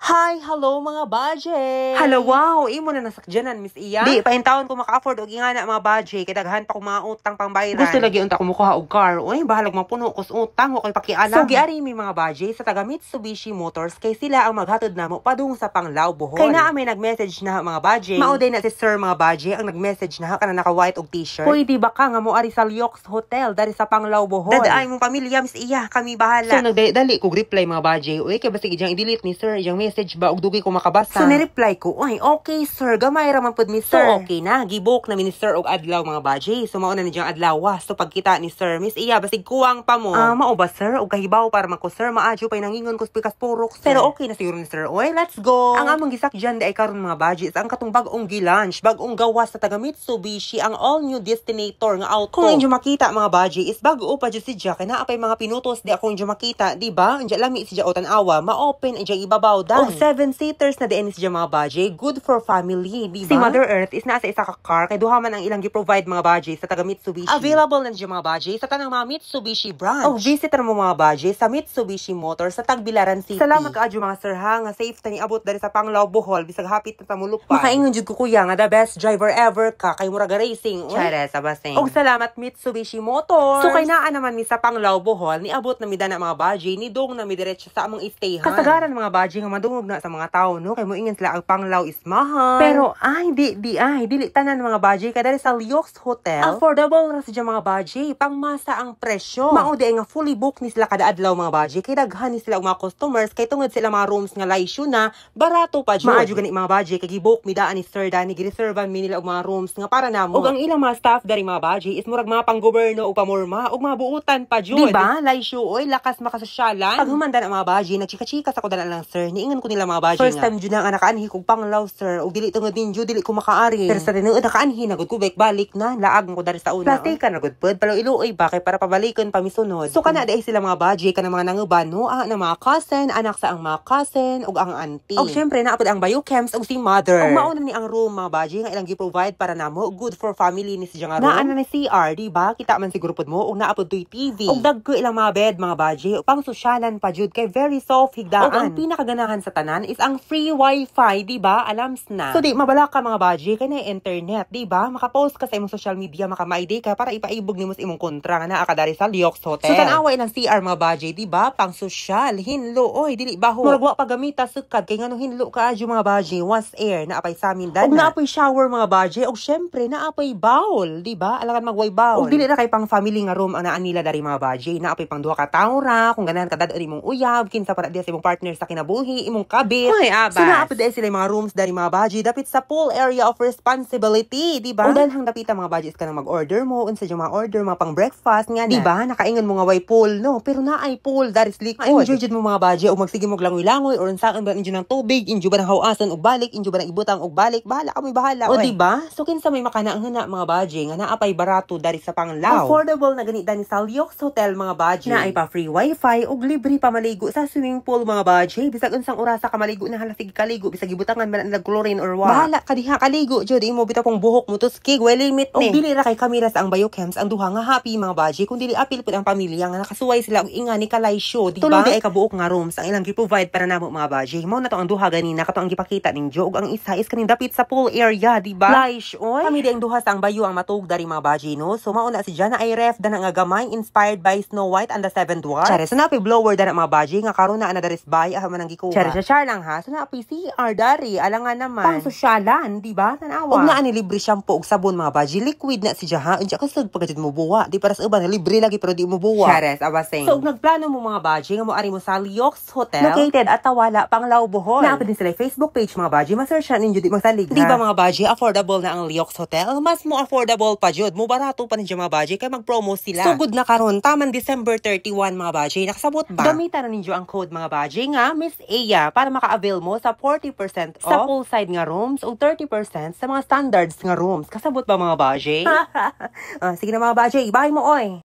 Hi, hello mga budget! Hala, wow! Imo na nasakdyanan, Miss Iya? Di, paintawon ko maka-afford og ingana mga budget. Kaya daghan pa ko mga utang pang bayaran. Gusto lagi unta ko mukuha og car. Uy, bahalag mapuno ko sa utang. Okay, pakialam. So, giari mi mga budget sa taga Mitsubishi Motors kay sila ang maghatod namo padung sa Panglao, Bohol. Kay naa may nag-message na mga budget. Mauday na si Sir mga budget ang nag-message na kana naka-white og t-shirt. Pwede ba ka nga mo ari sa Lyox Hotel dari sa Panglao, Bohol? Dadaay mong pamilya, Miss Iya. Kami bahala. So, nagdali ko reply mga budget. Uy, kay basig ijang i-delete ni Sir ijang message ba og dugi ko makabasa. So, nireply ko, "Uy, okay, sir. Gamay raman pod mi, sir." So, okay na. Gibook na mi ni Sir og adlaw mga budget. So, mauna ni diyang adlaw. So, pagkita ni Sir, Miss Iya, basig kuwang pa mo. Mao ba, Sir? Og kahibaw para man ko, Sir. Maadyo pa'y nangingon ko spikas purok, Sir. Pero okay na siguro ni Sir. Uy, let's go. Ang among gisakdyan ay karon mga budgets ang katong bag-ong gi-launch, bag-ong gawas sa taga Mitsubishi ang all-new Destinator nga auto. Kung inyo makita mga budget is bag-o pa dyan si Jack. Kaya naapay mga pinutos di ako inyo makita. Diba? Andiyan lami si Jack o tanawa. Ma-open andiyan ibabaw dan. Og 7-seaters na din si Jack mga budget. Good for family. Diba? Si Mother Earth is nasa isa ka car kay duha man ang ilang gi-provide mga budget sa taga Mitsubishi. Available na dyan mga budget sa tanang mga Mitsubishi branch. Og visitor mo mga budget sa Mitsubishi Motors sa Tagbilaran City. Salamat kaadyo mga sir ha. Nga safe ta ni abot dari sa Panglao, Bohol. Bisag hapit na tamulupay. Makaingon jud ko kuya nga the best driver ever ka kay Muraga Racing. Chares, abaseng. Og salamat Mitsubishi Motors. So kay naa naman mi sa Panglao, Bohol, ni abot na mi dana mga budget, ni dong na mi diretso sa among stayhan. Kasagaran mga budget nga madungog na sa mga tao no kay moingon sila ang Panglao is mahal. Pero ay dili tanan mga budget kay dari sa Lyox Hotel. Affordable ra sa mga budget, pangmasa ang presyo. Mao di nga fully booked ni sila kada adlaw mga budget kay daghan ni sila og mga customers kay tungod sila mga rooms nga laisyo na barato pa jud. Maadyo gani mga budget kay gibook mi daan ni Sir Danny gireservan mi nila og mga rooms nga para namo. Og ang ilang mga staff dari mga budget is murag mga panggoberno o pamorma og mga buutan pa jud. Diba? Laisyo oy lakas makasosyalan. Pag humanda na mga budget nagchika-chika sa ko dala lang sir, niingon ko nila mga budget First time jud nga nakaanhi kog Panglao sir og dili tungod ninyo dili ko makaari. Pero sa tinuod nakaanhi na gud ko balik na laag ko dari sa una. Plastikan na gud pod pero iluoy ba kay para pabalikon pa misunod. So kana dai sila mga budget kana mga nanguban no na mga cousin, anak sa ang mga cousin ug ang auntie. Og syempre naapod ang biocchems og si mother. Og mauna ni ang room mga budget nga ilang gi-provide para namo, good for family ni siya nga room. Naa na ni CR, di ba? Kita man siguro pod mo og naapod toy TV. Og dagko ilang mga bed mga budget ug pang sosyalan pa jud kay very soft higdaan. Og ang pinakaganahan sa tanan is ang free wifi, di ba? Alams na. So di mabala ka mga budget kay na internet, di ba? Maka-post ka sa imong social media, maka-my-day ka para ipaibog nimo sa imong kontra nga naa ka dari sa Lyox Hotel. So tan-away ng CR mga budget, di ba? Pang sosyal, hinlo, oy, dili baho. Murag wa pagamita sukad kay ngano hinlo ka adyo mga budget, was air na apay sa amin dana. Og naapoy shower mga budget, og syempre naapoy bowl, di ba? Alangan magway bowl. Og dili na kay pang family nga room ang naa nila dari mga budget, naapoy pang duha ka tawo ra, kung ganahan ka dadon imong uyab, kinsa para diya sa imong partner sa kinabuhi, imong kabit. Oy, abas. So naapod dai sila mga rooms dari mga budget, dapit sa pool area of responsibility, di ba? O dalhang dapita mga budgets ka nang mag-order mo, unsa yung mga order, mga pang breakfast nga na. Di ba? Nakaingon mo nga way pool, no? Pero naay pool, that is liquid. Enjoy jud mo mga budget og magsige mo langoy-langoy or unsaan ba injo ng tubig, injo ba ng hawasan og balik, injo ba ng ibutang og balik, bahala ka mo'y bahala. O di ba? So kinsa may makanaanghana mga budget nga naapay barato dari sa Panglao. Affordable na ganit dani sa Lyox Hotel mga budget. Na ay pa free wifi og libre pa maligo sa swimming pool mga budget. Bisag unsang orasa ka maligo na halasig kaligo, bisag ibutangan man ang chlorine or what. Bahala ka diha kaligo jud imo bitaw pong buhok mo to skig, way limit Og ni. dili ra kay kamera sa ang biocchems ang duha nga happy mga budget kung dili apil pud ang pamilya nga nakasuway sila og inga ni kalay show, di ba? Tulo di ay kabuok nga rooms ang ilang gi-provide para namo mga budget. Mao na to ang duha ganina kato ang gipakita ninyo ug ang isa is kaning dapit sa pool area, di ba? Lish, oy. Kami di ang duha sa ang bayo ang matug dari mga budget no. So mauna si Jana ay ref dana nga gamay inspired by Snow White and the Seven Dwarfs. Charis na napi blower dana mga budget nga karon na daris bay man ang gikuha. Charis char lang ha. So napi CR dari alangan naman. Pang sosyalan, di ba? Tanawa. Og naa ni libre shampoo og sabon mga budget, liquid na si Jaha. Unsa kasag pagkatid mo buwa. Di para sa uban libre lagi pero di mo buwa. Charis, abaseng. So, nagplano mo mga budget nga mo ari mo sa Lyox Hotel. Located at Tawala, Panglao, Bohol. Naapod din sila Facebook page mga budget. Ma-search na ninyo di magsalig. Di ba mga budget, affordable na ang Lyox Hotel? Mas mo affordable pa jud. Mo barato pa ninyo mga budget kay mag-promo sila. So good na karon, taman December 31 mga budget. Nakasabot ba? Gamitan na ninyo ang code mga budget nga Miss Aya para maka-avail mo sa 40% off sa poolside nga rooms o 30% sa mga standards nga rooms. Kasabot ba mga budget? Sige na mga budget, bye mo oy.